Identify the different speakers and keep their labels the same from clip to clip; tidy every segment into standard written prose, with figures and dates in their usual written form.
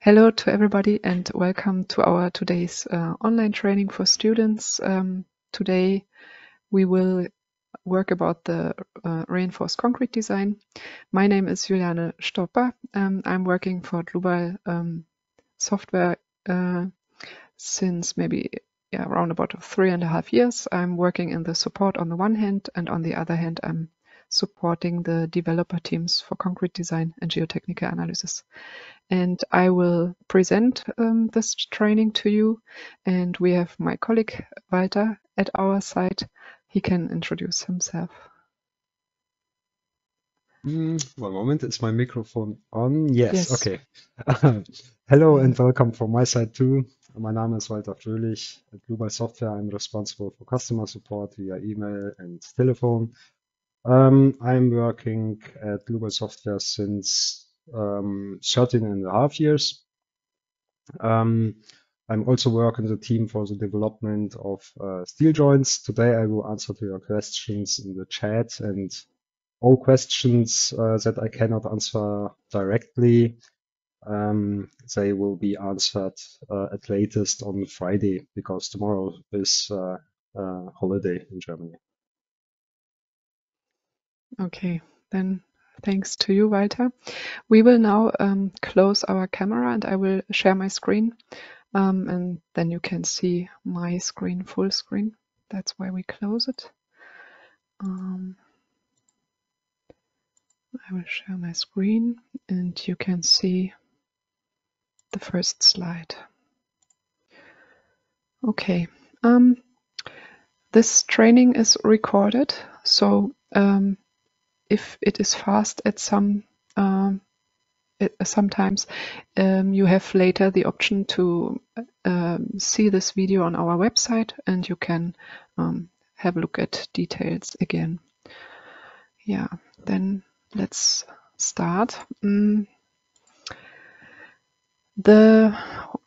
Speaker 1: Hello to everybody and welcome to our today's online training for students. Today we will work about the reinforced concrete design. My name is Juliane Stopper. I'm working for Dlubal Software since maybe around about 3.5 years. I'm working in the support on the one hand, and on the other hand I'm supporting the developer teams for concrete design and geotechnical analysis. And I will present this training to you, and we have my colleague Walter at our side. He can introduce himself.
Speaker 2: One moment, is my microphone on? Yes,
Speaker 1: Yes.
Speaker 2: okay. Hello and welcome from my side too. My name is Walter Fröhlich. At Dlubal Software, I'm responsible for customer support via email and telephone. I'm working at Dlubal Software since 13.5 years. I'm also working in the team for the development of steel joints. Today I will answer to your questions in the chat, and all questions that I cannot answer directly, they will be answered at latest on Friday, because tomorrow is holiday in Germany.
Speaker 1: Okay, then thanks to you, Walter. We will now close our camera and I will share my screen, and then you can see my screen, full screen. That's why we close it. I will share my screen and you can see the first slide. Okay, this training is recorded, so if it is fast at sometimes you have later the option to see this video on our website, and you can have a look at details again. Yeah, then let's start. The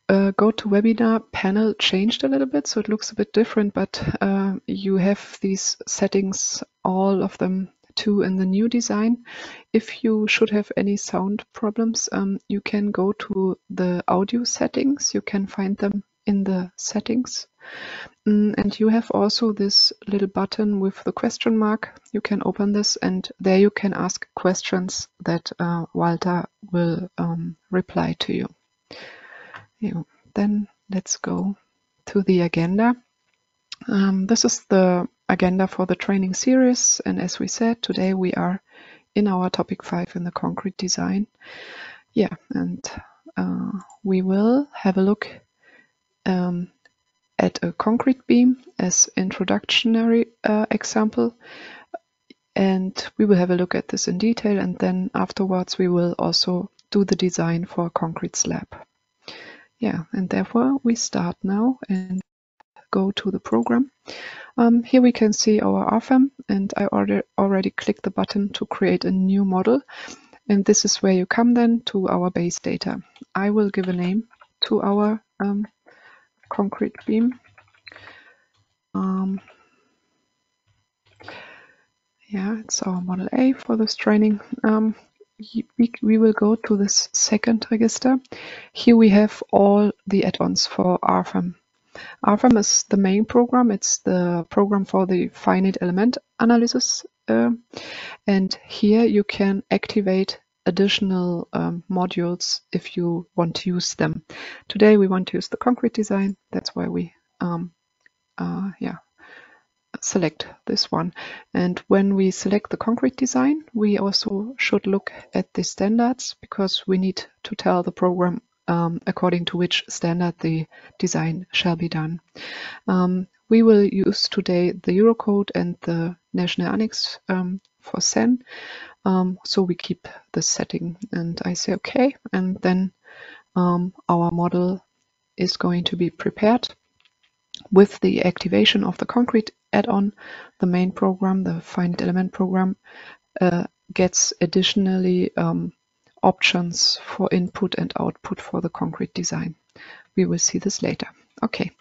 Speaker 1: GoToWebinar panel changed a little bit, so it looks a bit different, but you have these settings, all of them too, in the new design. If you should have any sound problems, you can go to the audio settings. You can find them in the settings. And you have also this little button with the question mark. You can open this, and there you can ask questions that Walter will reply to you. Yeah, then let's go to the agenda. This is the agenda for the training series, and as we said, today we are in our topic 5 in the concrete design. Yeah, and we will have a look at a concrete beam as introductory example, and we will have a look at this in detail, and then afterwards we will also do the design for a concrete slab. Yeah, and therefore we start now and go to the program. Here we can see our RFEM, and I already clicked the button to create a new model, and this is where you come then to our base data. I will give a name to our concrete beam. Yeah, it's our model A for this training. We will go to this second register. Here we have all the add-ons for RFEM. RFEM is the main program. It's the program for the finite element analysis. And here you can activate additional modules if you want to use them. Today we want to use the concrete design. That's why we select this one. And when we select the concrete design, we also should look at the standards, because we need to tell the program according to which standard the design shall be done. We will use today the Eurocode and the National Annex for CEN, so we keep the setting, and I say okay, and then our model is going to be prepared. With the activation of the concrete add-on, the main program, the finite element program, gets additionally options for input and output for the concrete design. We will see this later. Okay,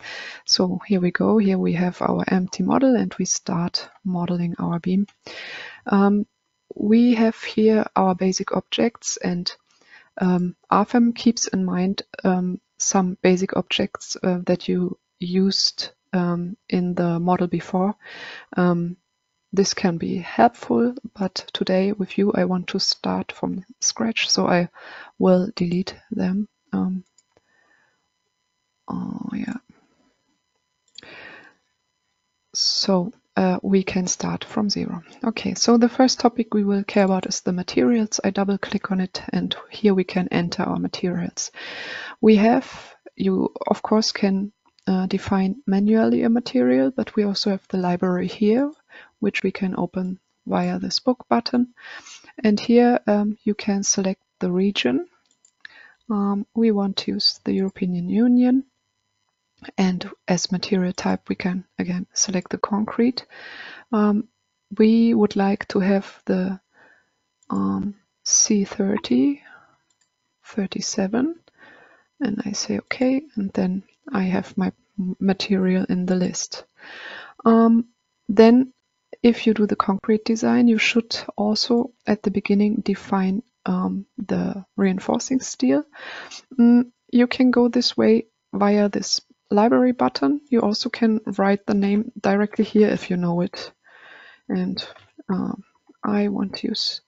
Speaker 1: so here we go. Here we have our empty model, and we start modeling our beam. We have here our basic objects, and RFEM keeps in mind some basic objects that you used in the model before. This can be helpful, but today with you I want to start from scratch, so I will delete them. So we can start from 0. Okay, so the first topic we will care about is the materials. I double click on it and here we can enter our materials. You of course can define manually a material, but we also have the library here, which we can open via this book button. And here you can select the region. We want to use the European Union. And as material type, we can again select the concrete. We would like to have the C30, 37, and I say OK, and then I have my material in the list. Then if you do the concrete design, you should also at the beginning define the reinforcing steel. You can go this way via this library button. You also can write the name directly here if you know it. And I want to use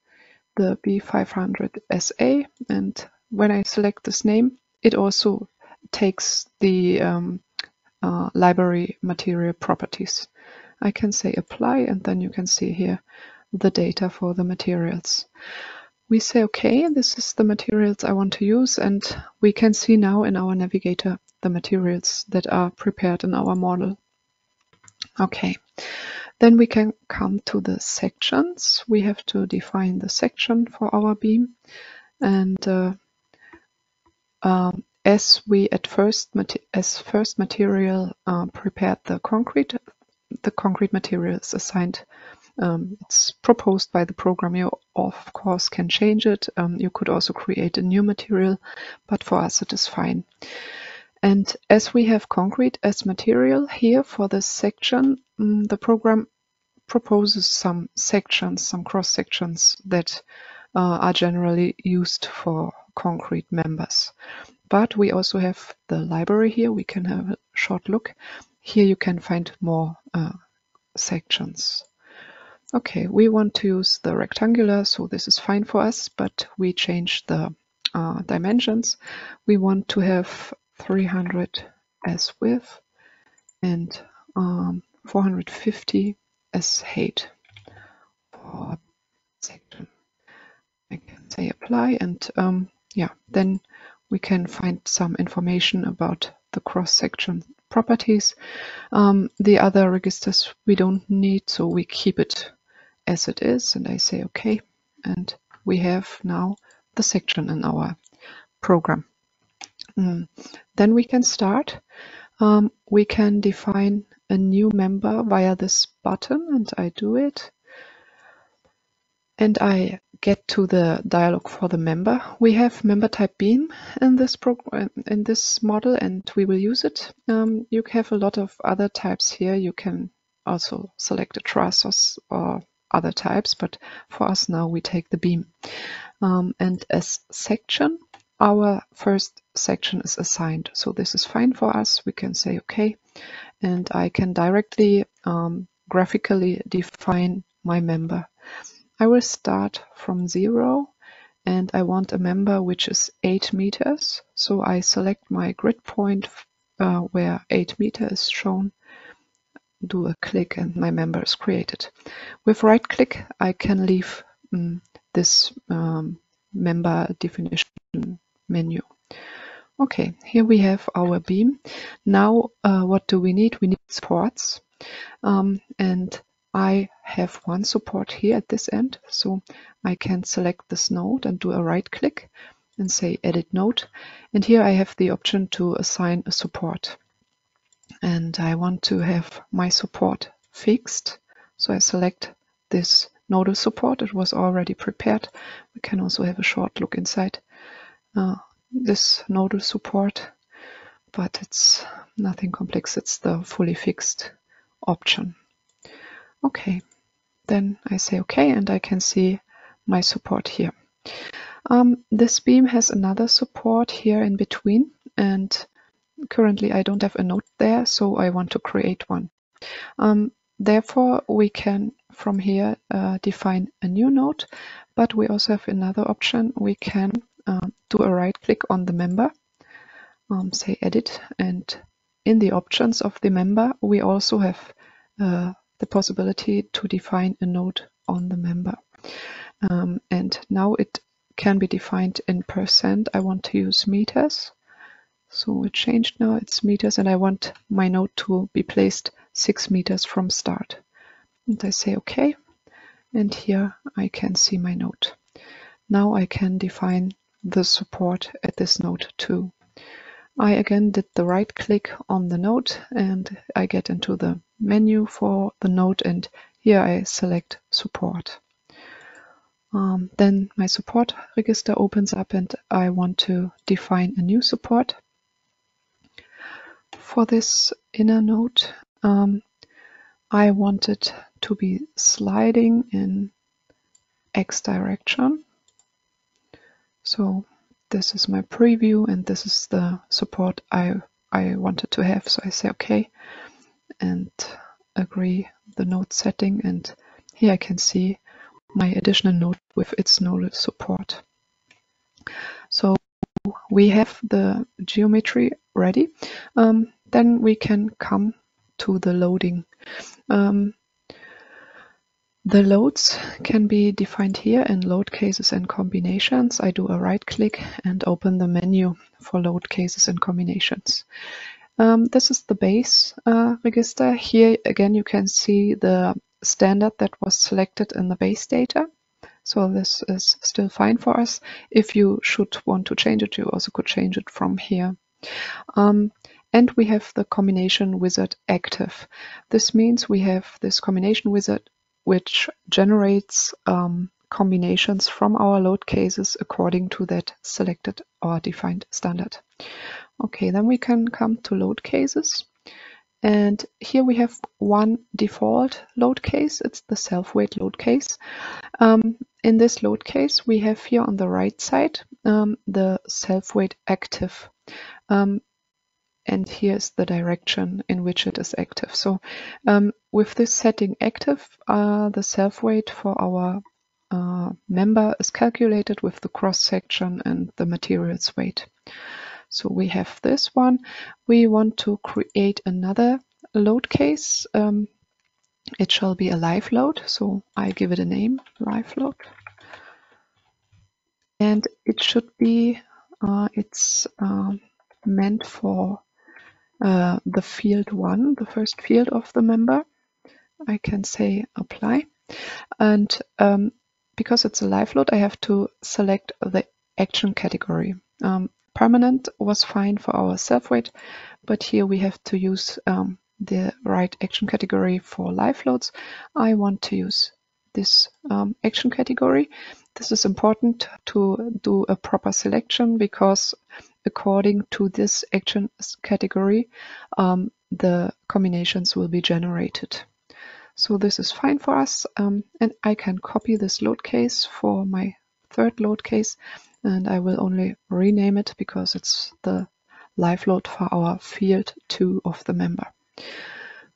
Speaker 1: the B500SA, and when I select this name, it also takes the library material properties. I can say apply, and then you can see here the data for the materials. We say OK, this is the materials I want to use, and we can see now in our navigator the materials that are prepared in our model. Okay, then we can come to the sections. We have to define the section for our beam, and as first material prepared the concrete material is assigned. It's proposed by the program. You of course can change it. You could also create a new material, but for us it is fine. And as we have concrete as material here for this section, the program proposes some sections, some cross sections that are generally used for concrete members. But we also have the library here. We can have a short look. Here you can find more sections. Okay, we want to use the rectangular, so this is fine for us, but we change the dimensions. We want to have 300 as width and 450 as height for section. I can say apply, and then we can find some information about the cross-section properties. The other registers we don't need, so we keep it as it is, and I say OK, and we have now the section in our program. Then we can start. We can define a new member via this button, and I do it. And I get to the dialog for the member. We have member type beam in this program, in this model, and we will use it. You have a lot of other types here. You can also select a truss or other types, but for us now we take the beam. And as section, our first section is assigned. So this is fine for us. We can say OK, and I can directly graphically define my member. I will start from 0, and I want a member which is 8 meters. So I select my grid point where 8 meters is shown, do a click, and my member is created. With right click, I can leave this member definition menu. Okay, here we have our beam. Now what do we need? We need supports, and I have one support here at this end, so I can select this node and do a right click and say edit node, and here I have the option to assign a support, and I want to have my support fixed, so I select this nodal support. It was already prepared. We can also have a short look inside this nodal support, but it's nothing complex. It's the fully fixed option. Okay, then I say OK, and I can see my support here. This beam has another support here in between, and currently I don't have a node there, so I want to create one. Therefore, we can from here define a new node, but we also have another option. We can do a right click on the member, say edit, and in the options of the member we also have the possibility to define a node on the member. And now it can be defined in percent. I want to use meters. So it changed now, it's meters, and I want my node to be placed 6 meters from start. And I say OK, and here I can see my node. Now I can define the support at this node too. I again did the right click on the node and I get into the menu for the node, and here I select support. Then my support register opens up and I want to define a new support. For this inner node, I want it to be sliding in X direction. So this is my preview and this is the support I wanted to have. So I say OK and agree the node setting, and here I can see my additional node with its node support. So we have the geometry ready. Then we can come to the loading. The loads can be defined here in load cases and combinations. I do a right click and open the menu for load cases and combinations. This is the base register. Here again you can see the standard that was selected in the base data. So this is still fine for us. If you should want to change it, you also could change it from here. And we have the combination wizard active. This means we have this combination wizard which generates combinations from our load cases according to that selected or defined standard. Okay, then we can come to load cases. And here we have one default load case. It's the self-weight load case. In this load case, we have here on the right side the self-weight active. And here's the direction in which it is active. So with this setting active, the self-weight for our member is calculated with the cross-section and the materials weight. So we have this one. We want to create another load case. It shall be a live load, so I give it a name, live load. And it should be, it's meant for the field 1, the first field of the member. I can say apply. And because it's a live load, I have to select the action category. Permanent was fine for our self-weight, but here we have to use the right action category for live loads. I want to use this action category. This is important to do a proper selection because according to this action category, the combinations will be generated. So this is fine for us, and I can copy this load case for my third load case, and I will only rename it because it's the live load for our field 2 of the member.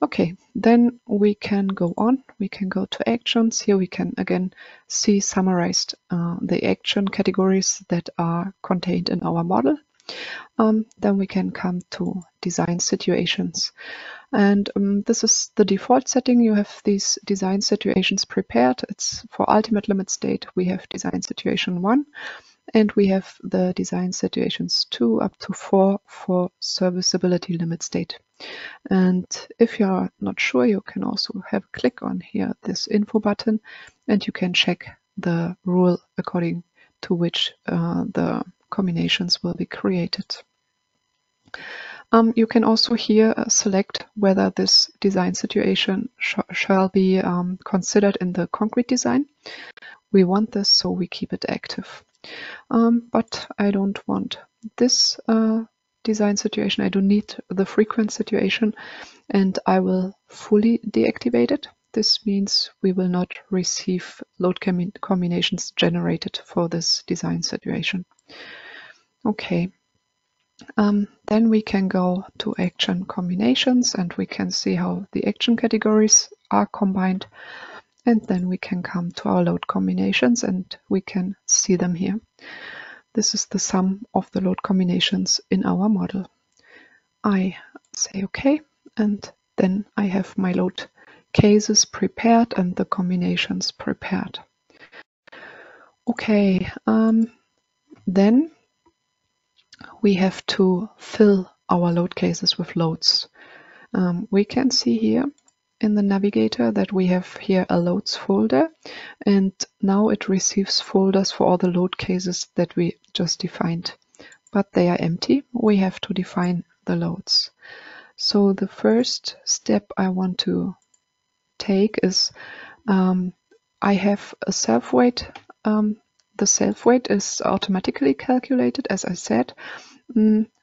Speaker 1: Okay, then we can go on. We can go to actions. Here we can again see summarized the action categories that are contained in our model. Then we can come to design situations. And this is the default setting. You have these design situations prepared. It's for ultimate limit state. We have design situation 1. And we have the design situations 2 up to 4 for serviceability limit state. And if you're not sure, you can also have a click on here, this info button, and you can check the rule according to which the combinations will be created. You can also here select whether this design situation shall be considered in the concrete design. We want this, so we keep it active. But I don't want this design situation. I don't need the frequent situation, and I will fully deactivate it. This means we will not receive load combinations generated for this design situation. Okay. Then we can go to action combinations and we can see how the action categories are combined. And then we can come to our load combinations and we can see them here. This is the sum of the load combinations in our model. I say OK, and then I have my load cases prepared and the combinations prepared. Okay, then we have to fill our load cases with loads. We can see here in the navigator that we have here a loads folder, and now it receives folders for all the load cases that we just defined, but they are empty. We have to define the loads. So the first step I want to take is I have a self-weight. The self-weight is automatically calculated, as I said.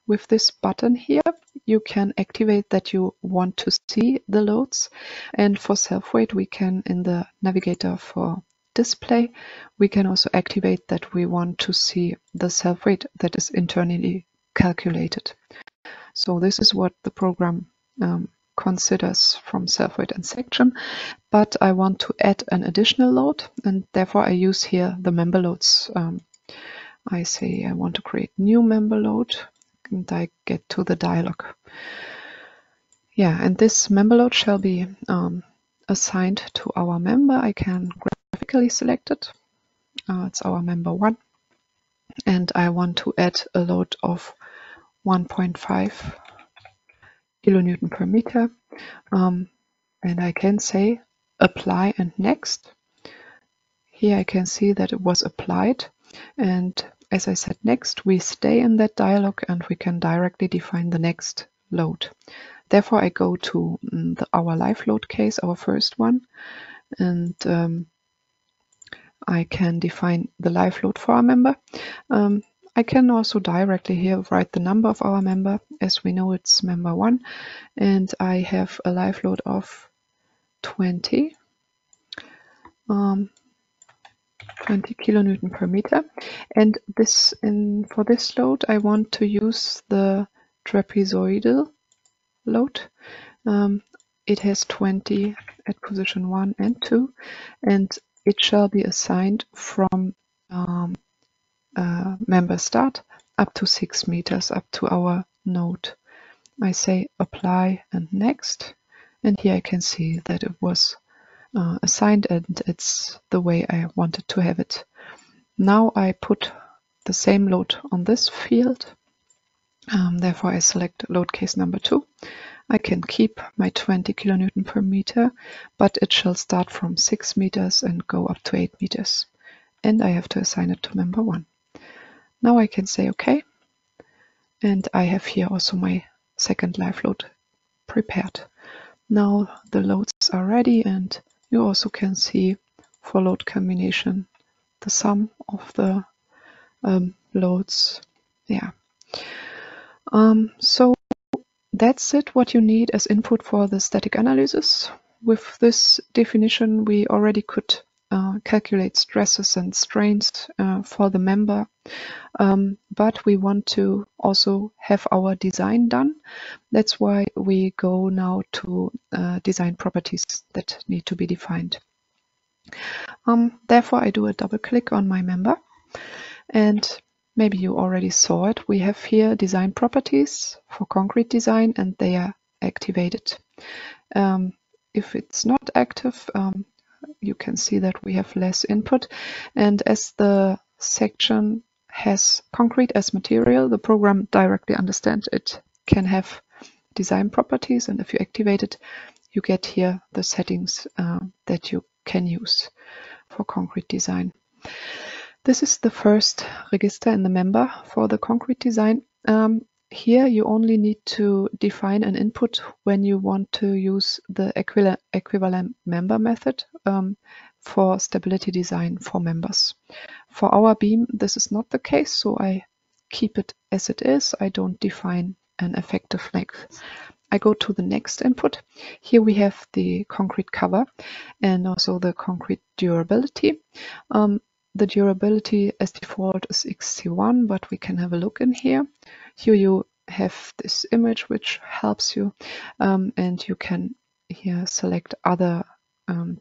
Speaker 1: With this button here, you can activate that you want to see the loads. And for self-weight, we can, in the navigator for display, we can also activate that we want to see the self-weight that is internally calculated. So this is what the program considers from self-weight and section, but I want to add an additional load, and therefore I use here the member loads. I say I want to create new member load, and I get to the dialog. Yeah, and this member load shall be assigned to our member. I can graphically select it. It's our member 1, and I want to add a load of 1.5 kilonewton per meter, and I can say apply and next. Here I can see that it was applied, and as I said next, we stay in that dialog and we can directly define the next load. Therefore I go to our live load case, our first one, and I can define the live load for our member. I can also directly here write the number of our member. As we know, it's member 1, and I have a live load of 20 kilonewton per meter. And for this load, I want to use the trapezoidal load. It has 20 at position 1 and 2, and it shall be assigned from member start up to 6 meters up to our node. I say apply and next, and here I can see that it was assigned and it's the way I wanted to have it. Now I put the same load on this field. Therefore I select load case number 2. I can keep my 20 kilonewton per meter, but it shall start from 6 meters and go up to 8 meters. And I have to assign it to member 1. Now I can say OK, and I have here also my second live load prepared. Now the loads are ready, and you also can see for load combination the sum of the loads. Yeah. So that's it, what you need as input for the static analysis. With this definition, we already could calculate stresses and strains for the member, but we want to also have our design done. That's why we go now to design properties that need to be defined. Therefore, I do a double click on my member, and maybe you already saw it. We have here design properties for concrete design, and they are activated. If it's not active, you can see that we have less input, and as the section has concrete as material, the program directly understands it can have design properties, and if you activate it, you get here the settings that you can use for concrete design. This is the first register in the member for the concrete design. Here you only need to define an input when you want to use the equivalent member method for stability design for members. For our beam, this is not the case, so I keep it as it is. I don't define an effective length. I go to the next input. Here we have the concrete cover and also the concrete durability. The durability as default is XC1, but we can have a look in here. Here you have this image which helps you, and you can here select other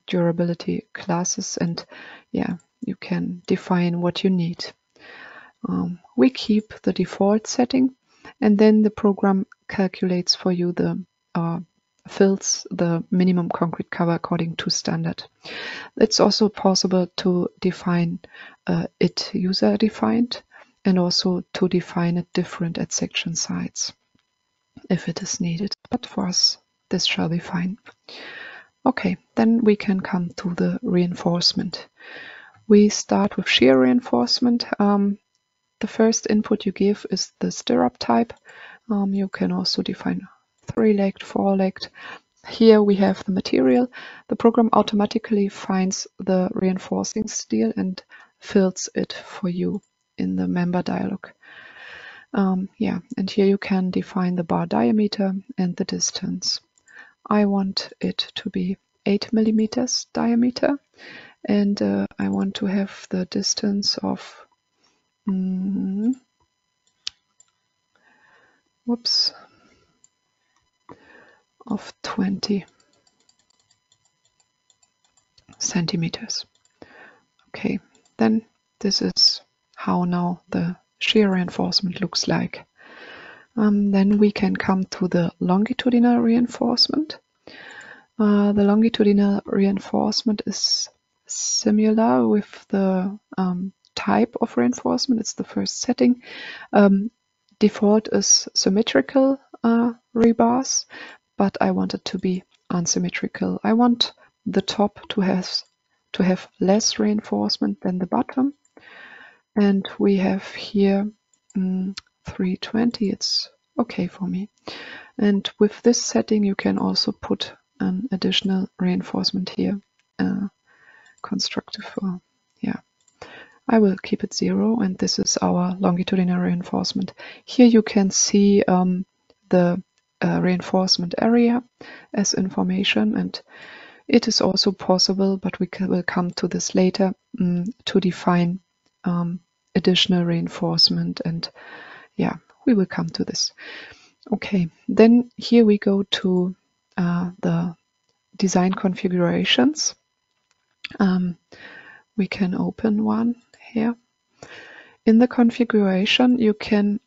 Speaker 1: durability classes, and yeah, you can define what you need. We keep the default setting, and then the program calculates for you the fills the minimum concrete cover according to standard. It's also possible to define it user defined, and also to define it different at section sites if it is needed. But for us, this shall be fine. Okay, then we can come to the reinforcement. We start with shear reinforcement. The first input you give is the stirrup type. You can also define 3-legged, 4-legged. Here we have the material. The program automatically finds the reinforcing steel and fills it for you in the member dialog. Yeah, and here you can define the bar diameter and the distance. I want it to be 8 millimeters diameter, and I want to have the distance of of 20 centimeters. Okay, then this is how now the shear reinforcement looks like. Then we can come to the longitudinal reinforcement. The longitudinal reinforcement is similar with the type of reinforcement. It's the first setting. Default is symmetrical rebars, but I want it to be unsymmetrical. I want the top to have less reinforcement than the bottom, and we have here 320. It's okay for me. And with this setting, you can also put an additional reinforcement here, constructive. Yeah, I will keep it 0, and this is our longitudinal reinforcement. Here you can see the reinforcement area as information, and it is also possible, but we will come to this later, to define additional reinforcement, and yeah, we will come to this. Okay, then here we go to the design configurations. We can open one here. In the configuration, you can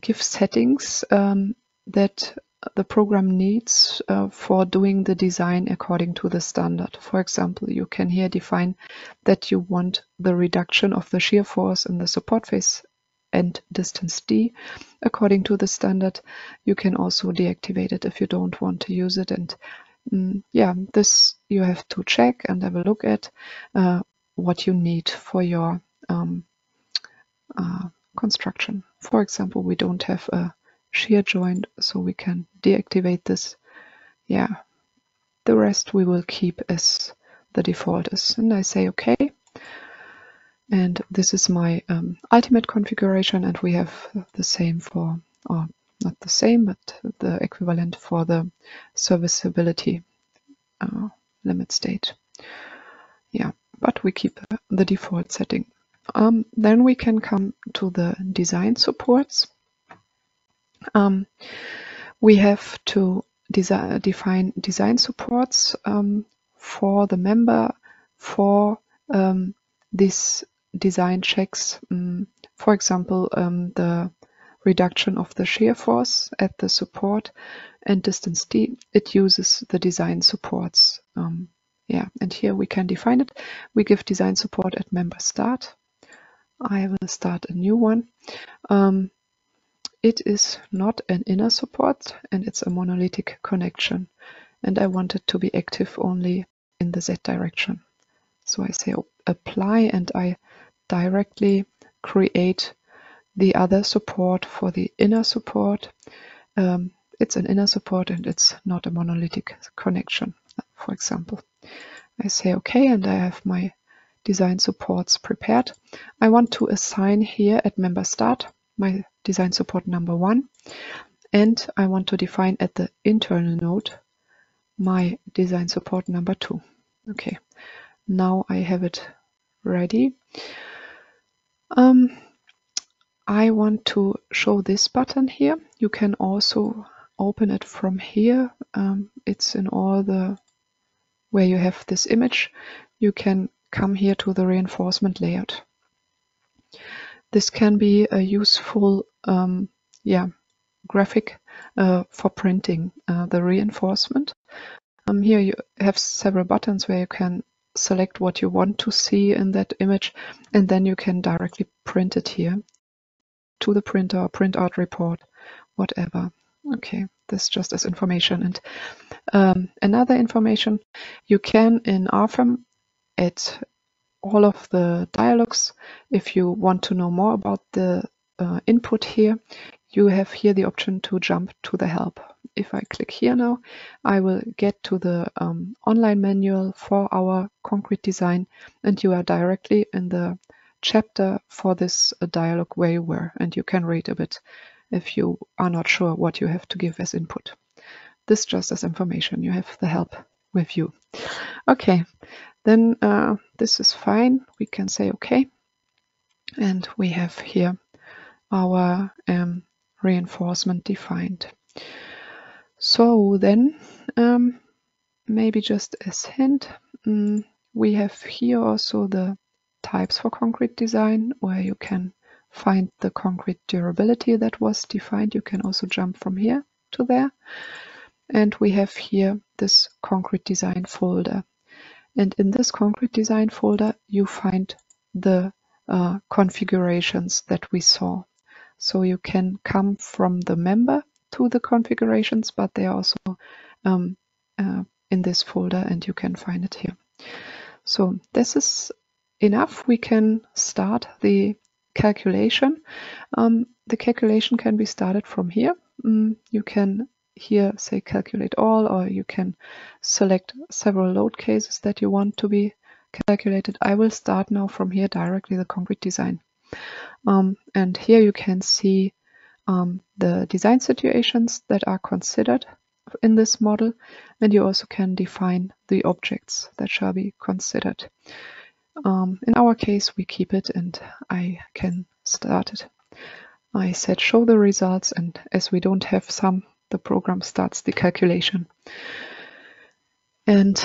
Speaker 1: give settings that the program needs for doing the design according to the standard. For example, you can here define that you want the reduction of the shear force in the support face and distance D according to the standard. You can also deactivate it if you don't want to use it, and yeah, this you have to check and have a look at what you need for your construction. For example, we don't have a shear joint, so we can deactivate this. Yeah, the rest we will keep as the default is, and I say okay. And this is my ultimate configuration, and we have the same for, or not the same, but the equivalent for the serviceability limit state. Yeah, but we keep the default setting. Then we can come to the design supports. We have to define design supports for the member for this design checks. For example, the reduction of the shear force at the support and distance D, it uses the design supports. Yeah, and here we can define it. We give design support at member start. I will start a new one. It is not an inner support, and it's a monolithic connection, and I want it to be active only in the Z direction. So I say apply, and I directly create the other support for the inner support. It's an inner support and it's not a monolithic connection, for example. I say okay, and I have my design supports prepared. I want to assign here at member start my design support number 1, And I want to define at the internal node my design support number 2. Okay, now I have it ready. I want to show this button here. You can also open it from here. It's in all the where you have this image. You can come here to the reinforcement layout. This can be a useful graphic for printing the reinforcement. Here you have several buttons where you can select what you want to see in that image, and then you can directly print it here to the printer, print out report, whatever. Okay, this just as information. And another information, you can in RFEM add all of the dialogues. If you want to know more about the input here, you have here the option to jump to the help. If I click here now, I will get to the online manual for our concrete design, and you are directly in the chapter for this dialogue where you were, and you can read a bit if you are not sure what you have to give as input. This just as information. You have the help with you. Okay, then this is fine. We can say okay, and we have here our reinforcement defined. So then, maybe just as hint, we have here also the types for concrete design, where you can find the concrete durability that was defined. You can also jump from here to there. And we have here this concrete design folder. And in this concrete design folder, you find the configurations that we saw. So you can come from the member to the configurations, but they are also in this folder, and you can find it here. So this is enough. We can start the calculation. The calculation can be started from here. You can here say calculate all, or you can select several load cases that you want to be calculated. I will start now from here directly the concrete design. And here you can see the design situations that are considered in this model, and you also can define the objects that shall be considered. In our case, we keep it, and I can start it. I said show the results, and as we don't have some, the program starts the calculation. And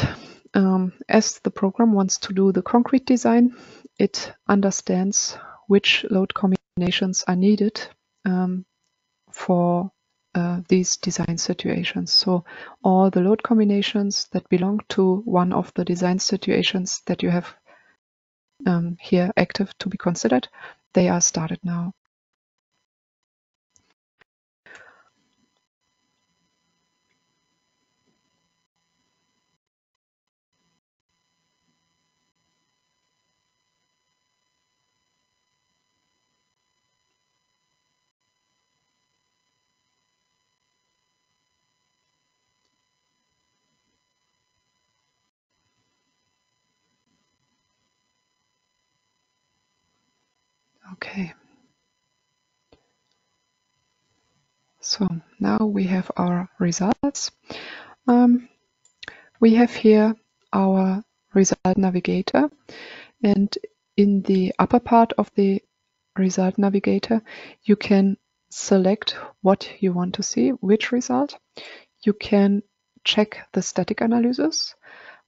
Speaker 1: as the program wants to do the concrete design, it understands which load combinations are needed for these design situations. So all the load combinations that belong to one of the design situations that you have here active to be considered, they are started now. Okay. So now we have our results. We have here our result navigator, and in the upper part of the result navigator, you can select what you want to see, which result. You can check the static analysis.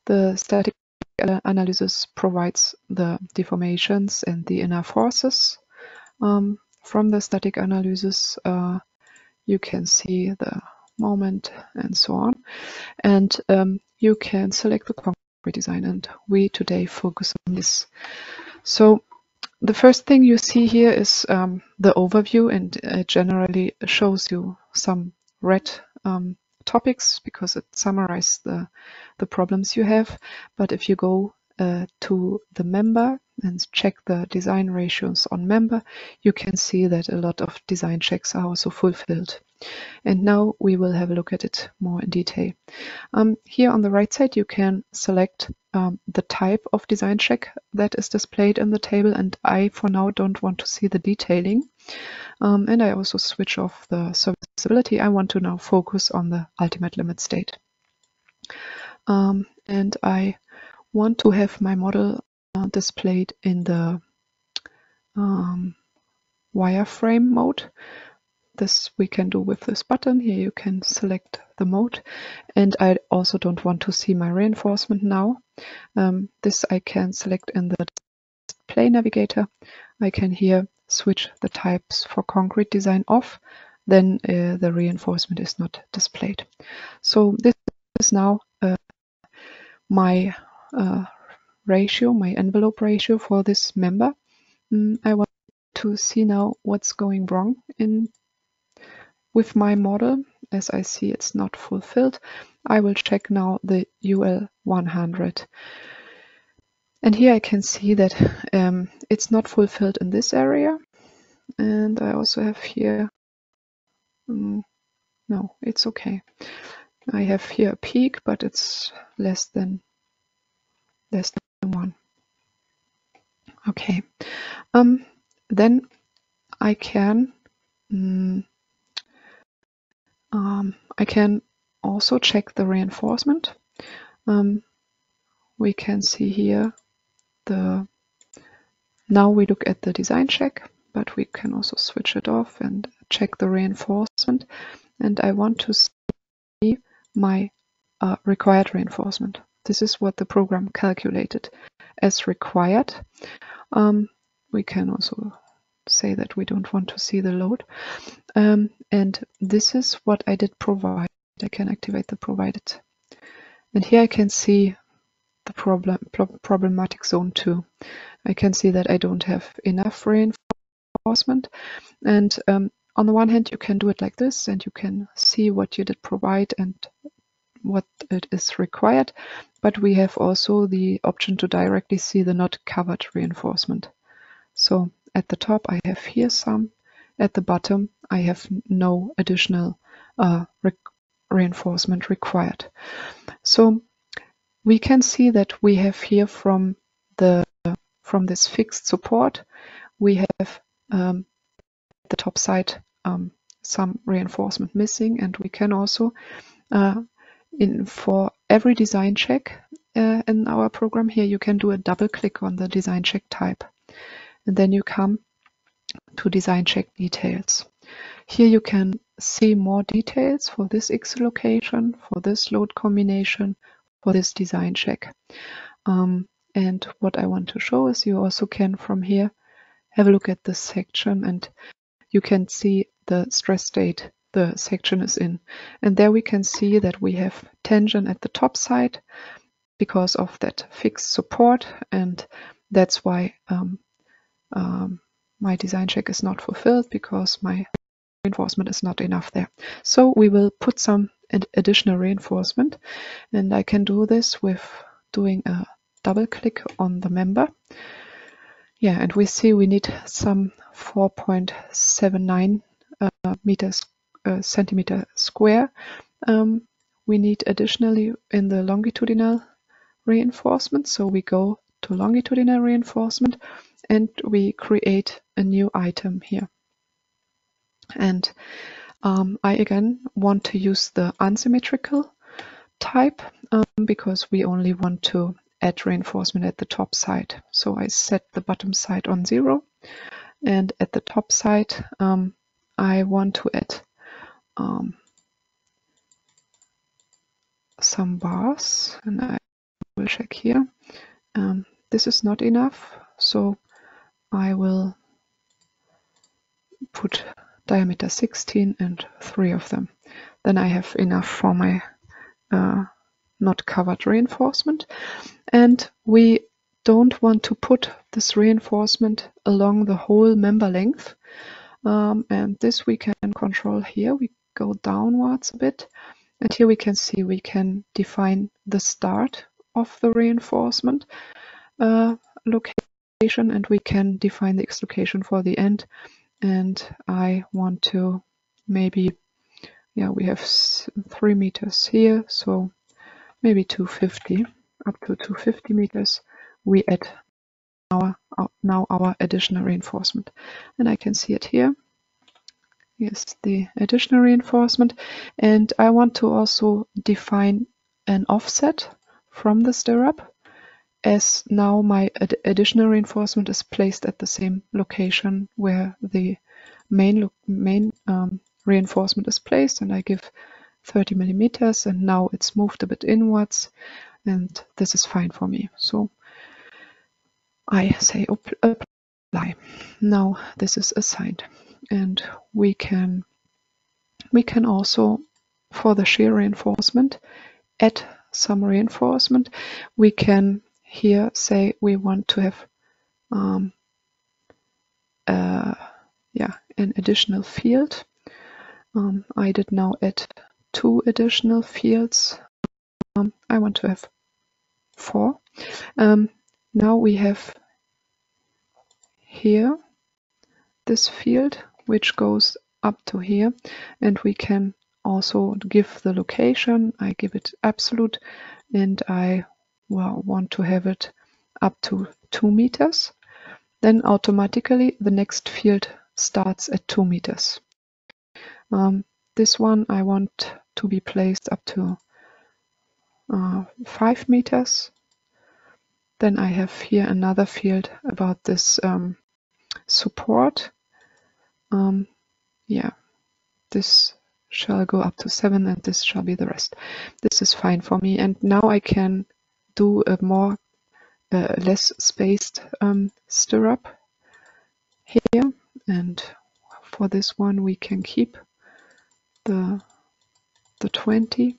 Speaker 1: The static analysis provides the deformations and the inner forces. From the static analysis, you can see the moment and so on. And you can select the concrete design, and we today focus on this. So the first thing you see here is the overview, and it generally shows you some red topics because it summarizes the problems you have. But if you go to the member and check the design ratios on member, you can see that a lot of design checks are also fulfilled. And now we will have a look at it more in detail. Here on the right side, you can select the type of design check that is displayed in the table, and I for now don't want to see the detailing. And I also switch off the serviceability. I want to now focus on the ultimate limit state. And I want to have my model displayed in the wireframe mode. This we can do with this button. Here you can select the mode. And I also don't want to see my reinforcement now. This I can select in the display navigator. I can here switch the types for concrete design off. Then the reinforcement is not displayed. So this is now my ratio, my envelope ratio for this member. I want to see now what's going wrong with my model. As I see it's not fulfilled, I will check now the UL 100. And here I can see that it's not fulfilled in this area. And I also have here, no, it's okay. I have here a peak, but it's less than 1. Okay. Then I can also check the reinforcement. We can see here now we look at the design check, but we can also switch it off and check the reinforcement. And I want to see my required reinforcement. This is what the program calculated as required. We can also say that we don't want to see the load. And this is what I did provide. I can activate the provided. And here I can see the problematic zone 2. I can see that I don't have enough reinforcement. And on the one hand, you can do it like this, and you can see what you did provide and what it is required. But we have also the option to directly see the not covered reinforcement. So at the top, I have here some. At the bottom, I have no additional reinforcement required. So we can see that we have here from this fixed support, we have at the top side some reinforcement missing, and we can also for every design check in our program here, you can do a double click on the design check type, and then you come to design check details. Here you can see more details for this X location, for this load combination, for this design check. And what I want to show is you also can from here have a look at this section, and you can see the stress state the section is in. And there we can see that we have tension at the top side because of that fixed support, and that's why my design check is not fulfilled, because my reinforcement is not enough there. So we will put some additional reinforcement, and I can do this with doing a double click on the member. Yeah, and we see we need some 4.79 centimeter square. We need additionally in the longitudinal reinforcement. So we go to longitudinal reinforcement and we create a new item here. And I again want to use the unsymmetrical type because we only want to add reinforcement at the top side. So I set the bottom side on 0, and at the top side I want to add some bars, and I will check here. This is not enough, so I will put diameter 16 and 3 of them. Then I have enough for my not covered reinforcement. And we don't want to put this reinforcement along the whole member length. And this we can control here. We go downwards a bit. And here we can see we can define the start of the reinforcement location, and we can define the X location for the end. And I want to maybe yeah, we have 3 meters here, so maybe 250, up to 250 meters. We add now our additional reinforcement, and I can see it here. Yes, the additional reinforcement, and I want to also define an offset from the stirrup, as now my additional reinforcement is placed at the same location where the main reinforcement is placed, and I give 30 millimeters, and now it's moved a bit inwards, and this is fine for me. So I say apply. Now this is assigned, and we can also, for the shear reinforcement, add some reinforcement. We can here say we want to have an additional field. I did now add 2 additional fields. I want to have 4. Now we have here this field which goes up to here, and we can also give the location. I give it absolute, and I want to have it up to 2 meters. Then automatically the next field starts at 2 meters. This one I want to be placed up to 5 meters. Then I have here another field about this support. Yeah, this shall go up to 7, and this shall be the rest. This is fine for me, and now I can do a more less spaced stirrup here, and for this one we can keep the 20,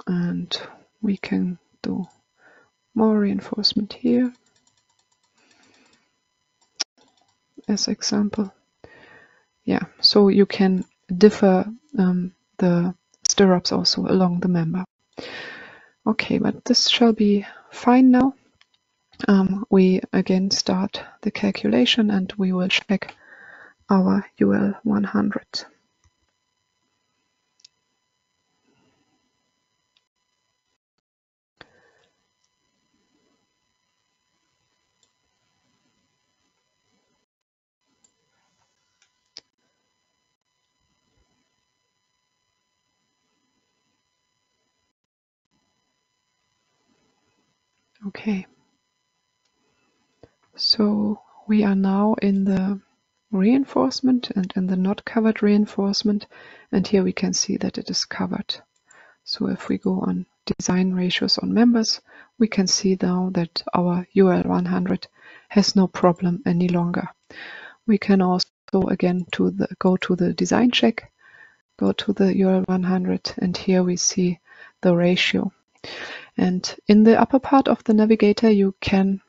Speaker 1: and we can do more reinforcement here as example. Yeah, so you can differ the stirrups also along the member. Okay, but this shall be fine now. We again start the calculation, and we will check our UL 100. Okay, so we are now in the reinforcement and in the not covered reinforcement, and here we can see that it is covered. So if we go on design ratios on members, we can see now that our UL 100 has no problem any longer. We can also again go to the design check, go to the UL 100, and here we see the ratio. And in the upper part of the navigator you can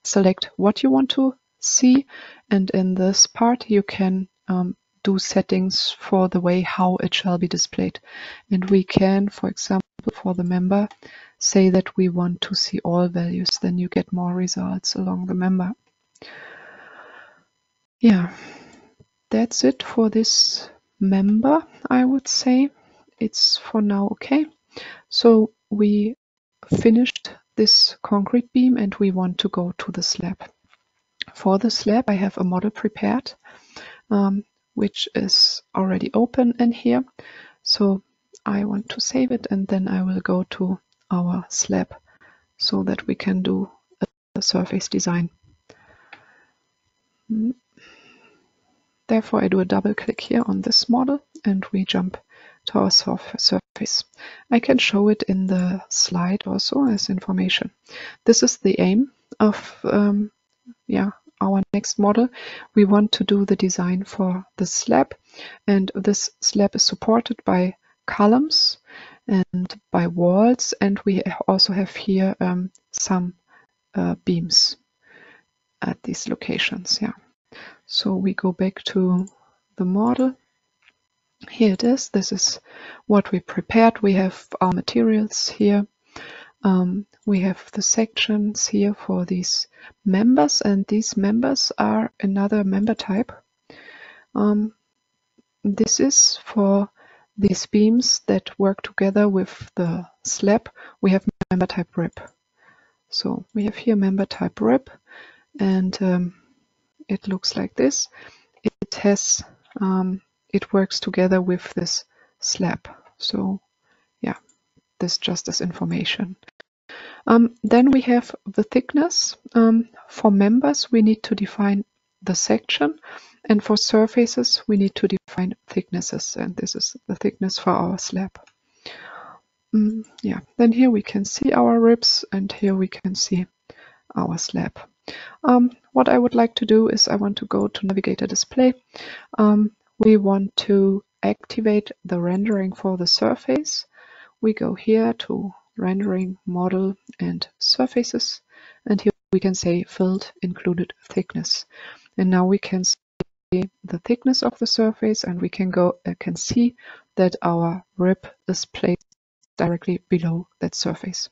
Speaker 1: select what you want to see, and in this part you can do settings for the way how it shall be displayed. And we can, for example, for the member, say that we want to see all values, then you get more results along the member. Yeah, that's it for this member, I would say. It's for now okay. So we finished this concrete beam, and we want to go to the slab. For the slab I have a model prepared, which is already open in here. So I want to save it, and then I will go to our slab so that we can do a surface design. Therefore I do a double click here on this model, and we jump to our surface. I can show it in the slide also as information. This is the aim of our next model. We want to do the design for the slab, and this slab is supported by columns and by walls, and we also have here some beams at these locations. Yeah. So we go back to the model. Here it is. This is what we prepared. We have our materials here. We have the sections here for these members, and these members are another member type. this is for these beams that work together with the slab. We have member type rib. So we have here member type rib, and it looks like this. It has it works together with this slab. So yeah, this just as information. Then we have the thickness. For members, we need to define the section, and for surfaces, we need to define thicknesses, and this is the thickness for our slab. Yeah, then here we can see our ribs, and here we can see our slab. What I would like to do is I want to go to Navigator Display. We want to activate the rendering for the surface. We go here to Rendering, Model, and Surfaces, and here we can say Filled Included Thickness. And now we can see the thickness of the surface, and we can see that our rib is placed directly below that surface.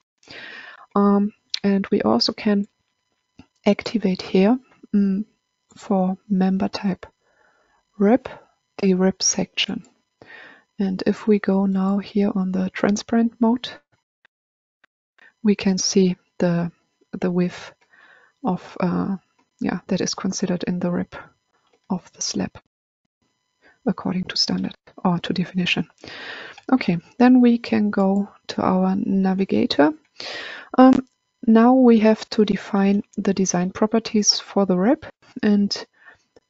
Speaker 1: And we also can activate here for member type rib, the rib section. And if we go now here on the transparent mode, we can see the width of that is considered in the rib of the slab according to standard or to definition. Okay, then we can go to our navigator. Now we have to define the design properties for the rib, and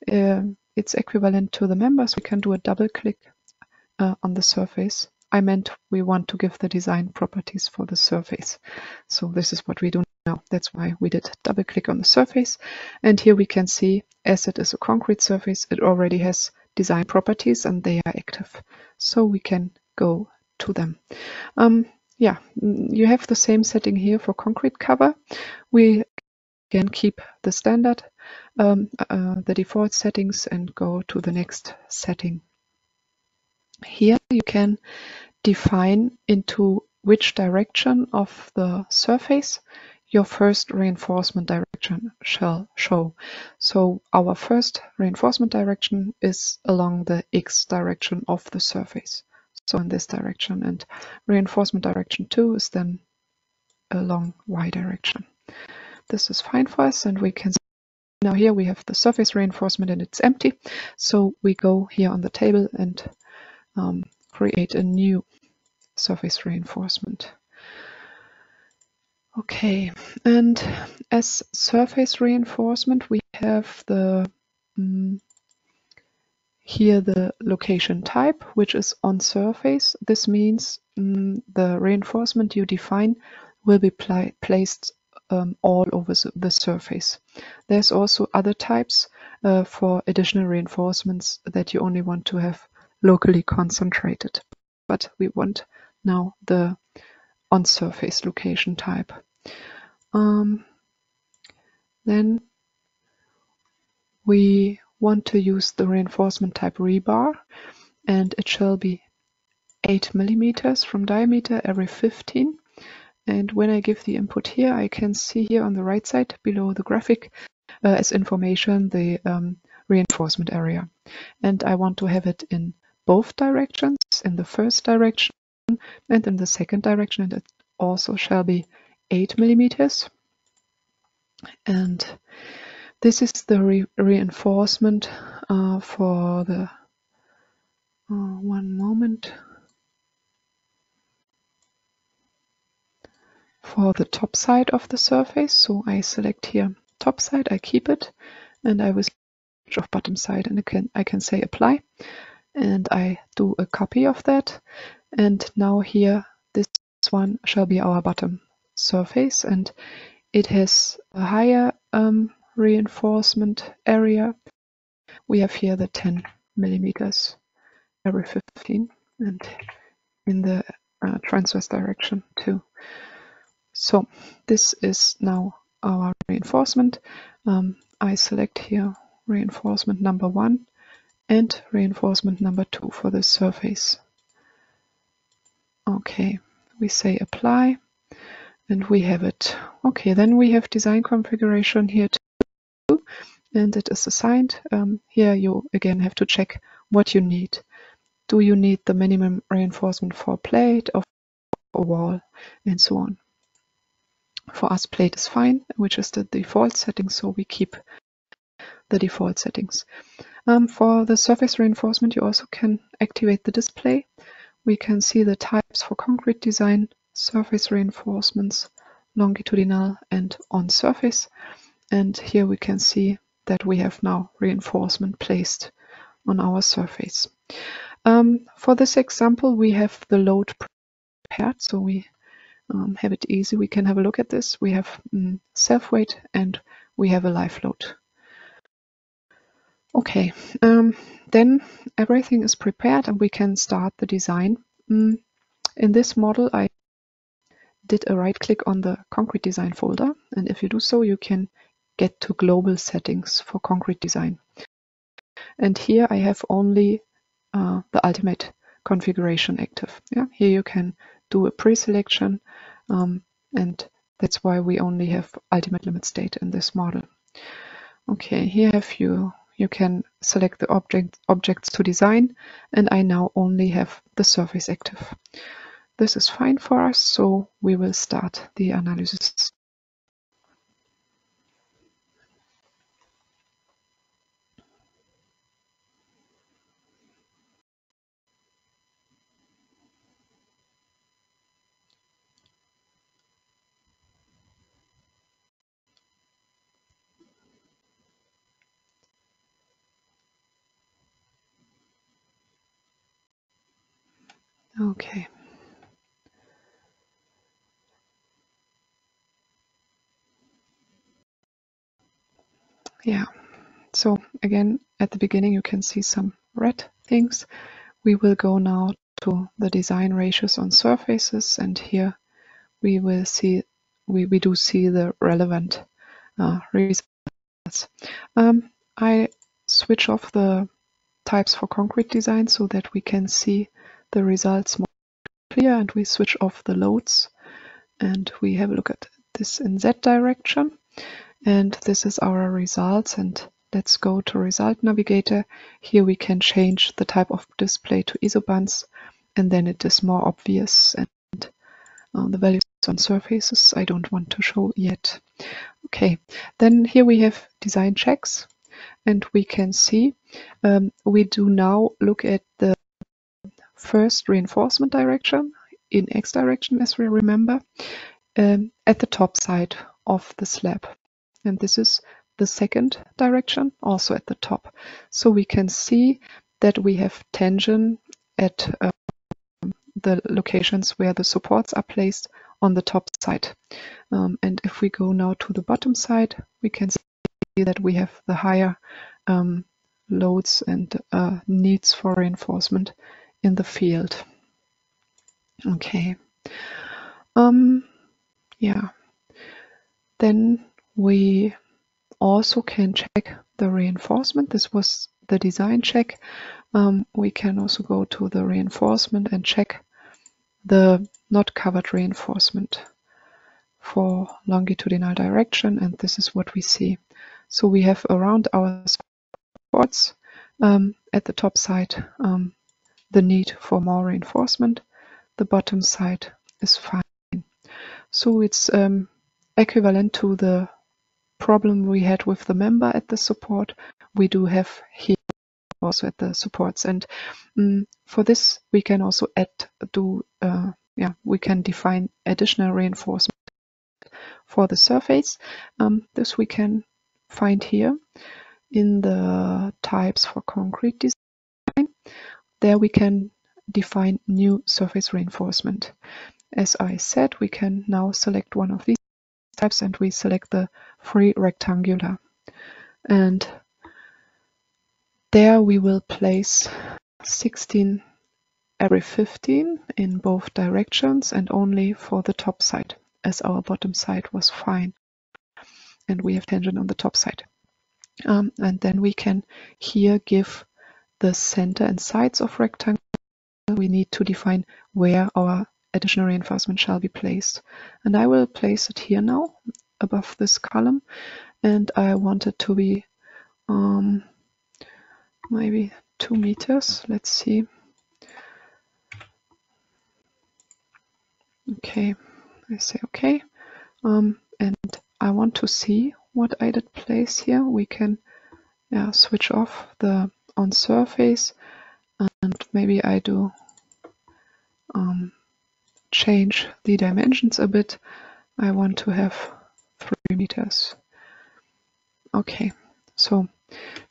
Speaker 1: it's equivalent to the members. We can do a double click on the surface. I meant we want to give the design properties for the surface. So this is what we do now. That's why we did double click on the surface. And here we can see, as it is a concrete surface, it already has design properties and they are active. So we can go to them. Yeah, you have the same setting here for concrete cover. We can keep the standard, the default settings, and go to the next setting. Here you can define into which direction of the surface your first reinforcement direction shall show. So our first reinforcement direction is along the X direction of the surface. So in this direction, and reinforcement direction 2 is then along Y direction. This is fine for us, and we can see now here we have the surface reinforcement and it's empty. So we go here on the table and create a new surface reinforcement. Okay, and as surface reinforcement we have the here the location type, which is on surface. This means the reinforcement you define will be placed all over the surface. There's also other types for additional reinforcements that you only want to have locally concentrated, but we want now the on-surface location type. Then we want to use the reinforcement type rebar, and it shall be 8 millimeters from diameter every 15. And when I give the input here, I can see here on the right side below the graphic as information the reinforcement area. And I want to have it in both directions, in the first direction and in the second direction, and it also shall be 8 millimeters. And this is the reinforcement for the one moment, for the top side of the surface. So I select here top side, I keep it, and I will switch off bottom side, and I can say apply, and I do a copy of that. And now here this one shall be our bottom surface, and it has a higher reinforcement area. We have here the 10 millimeters every 15, and in the transverse direction too. So this is now our reinforcement. I select here reinforcement number 1 and reinforcement number 2 for the surface. Okay, we say apply, and we have it. Okay, then we have design configuration here too, and it is assigned. Here you again have to check what you need. do you need the minimum reinforcement for a plate or for a wall, and so on. For us, plate is fine, which is the default setting, so we keep the default settings. For the surface reinforcement, you also can activate the display. We can see the types for concrete design, surface reinforcements, longitudinal and on surface. And here we can see that we have now reinforcement placed on our surface. For this example, we have the load prepared, so we have it easy. We can have a look at this. We have self-weight and we have a live load. Okay, then everything is prepared and we can start the design. In this model, I did a right-click on the concrete design folder, and if you do so, you can get to global settings for concrete design. And here I have only the ultimate configuration active. Yeah? Here you can do a pre-selection, and that's why we only have ultimate limit state in this model. Okay, here have you can select the objects to design, and I now only have the surface active. This is fine for us, so we will start the analysis. Okay. Yeah, so again, at the beginning you can see some red things. We will go now to the design ratios on surfaces, and here we will see, we do see the relevant results. I switch off the types for concrete design so that we can see the results more clear, and we switch off the loads, and we have a look at this in Z direction. And this is our results, and let's go to Result Navigator. Here we can change the type of display to isobands, and then it is more obvious, and the values on surfaces I don't want to show yet. Okay, then here we have design checks, and we can see we do now look at the first reinforcement direction in X direction, as we remember, at the top side of the slab. And this is the second direction, also at the top. So we can see that we have tension at the locations where the supports are placed on the top side. And if we go now to the bottom side, we can see that we have the higher loads and needs for reinforcement in the field. Okay. Yeah. Then we also can check the reinforcement. This was the design check. We can also go to the reinforcement and check the not covered reinforcement for longitudinal direction, and this is what we see. So we have around our supports at the top side the need for more reinforcement. The bottom side is fine. So it's equivalent to the problem we had with the member at the support. We do have here also at the supports, and for this we can also we can define additional reinforcement for the surface. This we can find here in the types for concrete design. There we can define new surface reinforcement. As I said, we can now select one of these types, and we select the free rectangular, and there we will place 16 every 15 in both directions, and only for the top side, as our bottom side was fine and we have tension on the top side. And then we can here give the center and sides of rectangle. We need to define where our additional reinforcement shall be placed, and I will place it here now above this column, and I want it to be maybe 2 meters. Let's see. Okay, I say okay. And I want to see what I did place here. We can switch off the on surface, and maybe I do change the dimensions a bit. I want to have 3 meters. Okay, so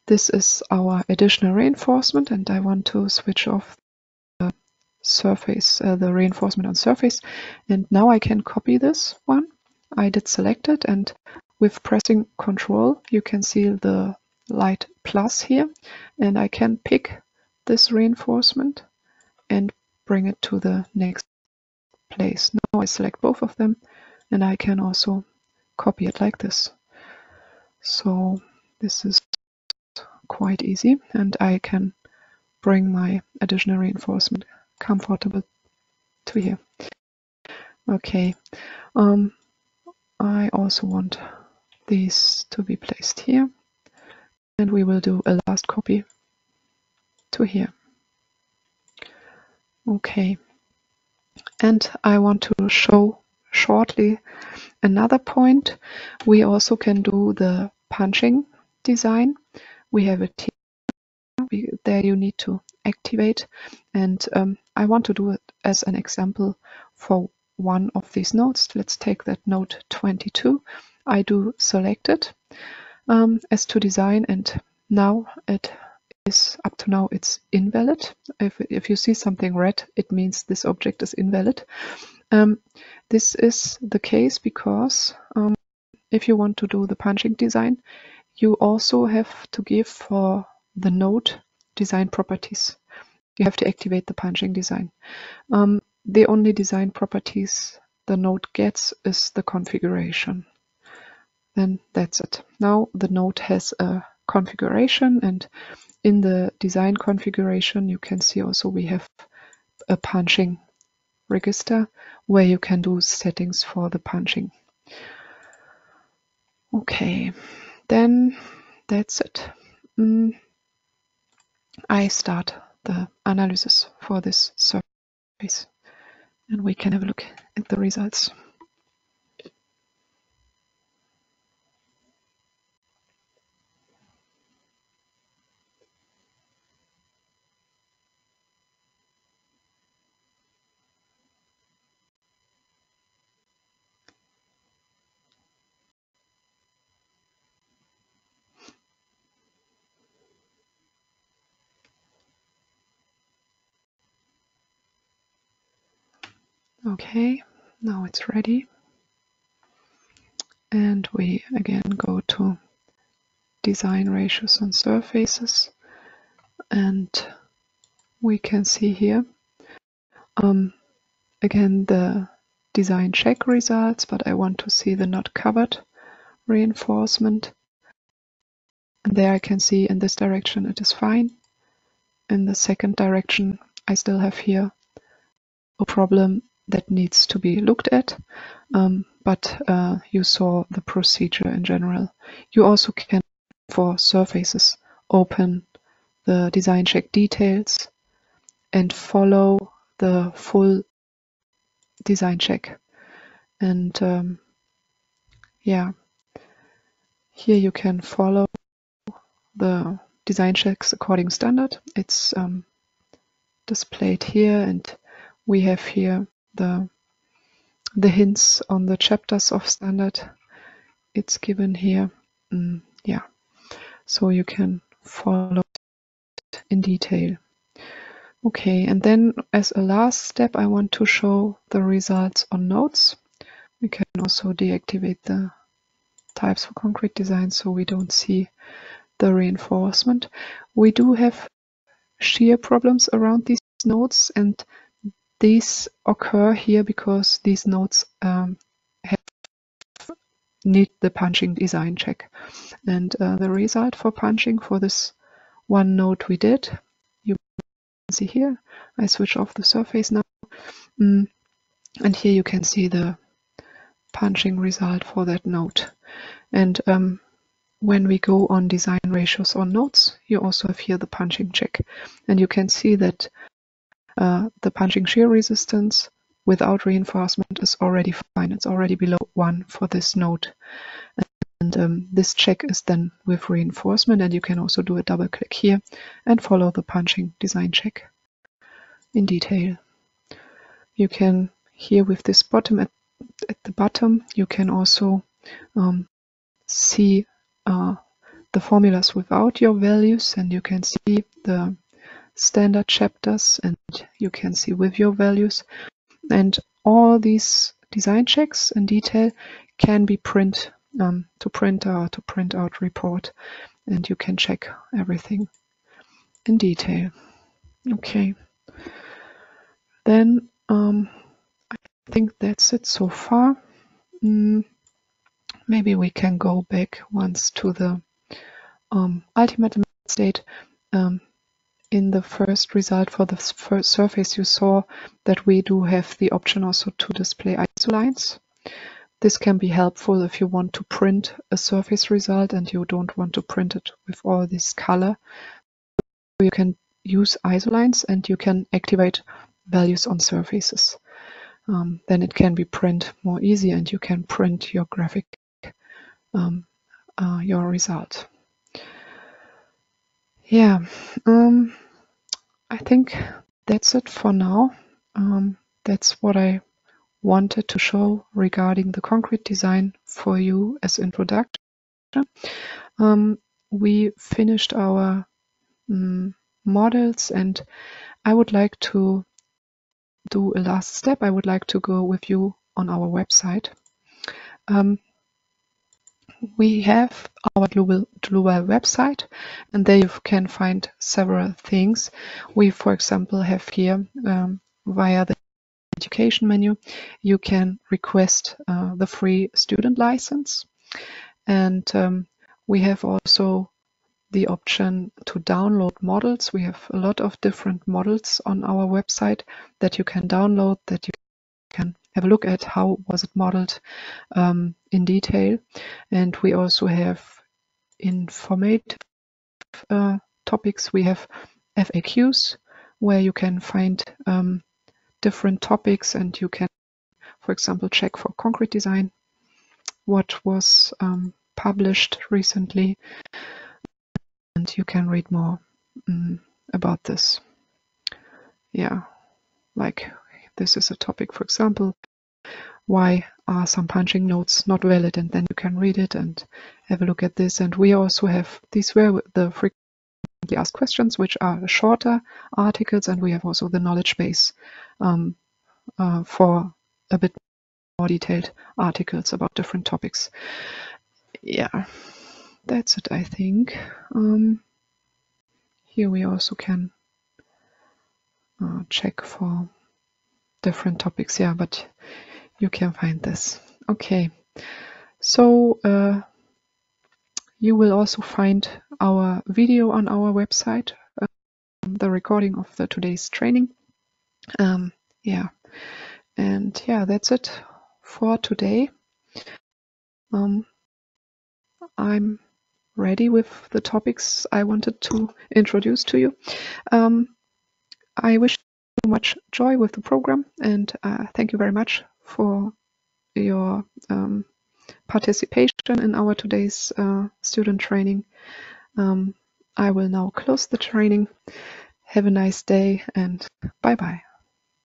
Speaker 1: this is our additional reinforcement, and I want to switch off the surface, the reinforcement on surface. And now I can copy this one. I did select it, and with pressing Control, you can see the light plus here, and I can pick this reinforcement and bring it to the next place. Now I select both of them, and I can also copy it like this. So this is quite easy, and I can bring my additional reinforcement comfortable to here. Okay, I also want these to be placed here, and we will do a last copy to here. Okay, and I want to show shortly another point. We also can do the punching design. We have it here. There you need to activate, and I want to do it as an example for one of these nodes. Let's take that node 22. I do select it as to design, and now it is, up to now, it's invalid. If you see something red, it means this object is invalid. This is the case because if you want to do the punching design, you also have to give for the node design properties. You have to activate the punching design. The only design properties the node gets is the configuration. Then that's it. Now the node has a configuration, and in the design configuration you can see also we have a punching register where you can do settings for the punching. Okay, then that's it. I start the analysis for this surface, and we can have a look at the results. Okay, now it's ready. And we again go to design ratios on surfaces, and we can see here again the design check results, but I want to see the not covered reinforcement. And there I can see in this direction it is fine. In the second direction I still have here a problem that needs to be looked at, but you saw the procedure in general. You also can, for surfaces, open the design check details and follow the full design check. And yeah, here you can follow the design checks according standard. It's displayed here, and we have here the hints on the chapters of standard. It's given here. Yeah, so you can follow it in detail. Okay, and then as a last step, I want to show the results on nodes. We can also deactivate the types for concrete design so we don't see the reinforcement. We do have shear problems around these nodes, and these occur here because these nodes need the punching design check. And the result for punching for this one node we did, you can see here. I switch off the surface now, and here you can see the punching result for that node. And when we go on design ratios on nodes, you also have here the punching check, and you can see that the punching shear resistance without reinforcement is already fine. It's already below 1 for this node. And this check is then with reinforcement, and you can also do a double click here and follow the punching design check in detail. You can, here with this bottom at the bottom, you can also see the formulas without your values, and you can see the standard chapters, and you can see with your values. And all these design checks in detail can be print to print out report, and you can check everything in detail. Okay, then I think that's it so far. Maybe we can go back once to the ultimate state. In the first result for the first surface, you saw that we do have the option also to display isolines. This can be helpful if you want to print a surface result and you don't want to print it with all this color. You can use isolines and you can activate values on surfaces. Then it can be print more easy, and you can print your graphic, your result. Yeah, I think that's it for now. That's what I wanted to show regarding the concrete design for you as introduction. We finished our models, and I would like to do a last step. I would like to go with you on our website. We have our Dlubal website, and there you can find several things. We, for example, have here via the education menu, you can request the free student license, and we have also the option to download models. We have a lot of different models on our website that you can download, that you can have a look at how was it modeled in detail. And we also have informative topics. We have FAQs where you can find different topics, and you can, for example, check for concrete design what was published recently, and you can read more about this. Yeah, like this is a topic, for example, why are some punching notes not valid, and then you can read it and have a look at this. And we also have, these were the frequently asked questions, which are shorter articles, and we have also the knowledge base for a bit more detailed articles about different topics. Yeah, that's it, I think. Here we also can check for different topics, yeah, but you can find this. Okay, so you will also find our video on our website, the recording of today's training. Yeah, and yeah, that's it for today. I'm ready with the topics I wanted to introduce to you. I wish you much joy with the program, and thank you very much for your participation in our today's student training. I will now close the training. Have a nice day, and bye-bye.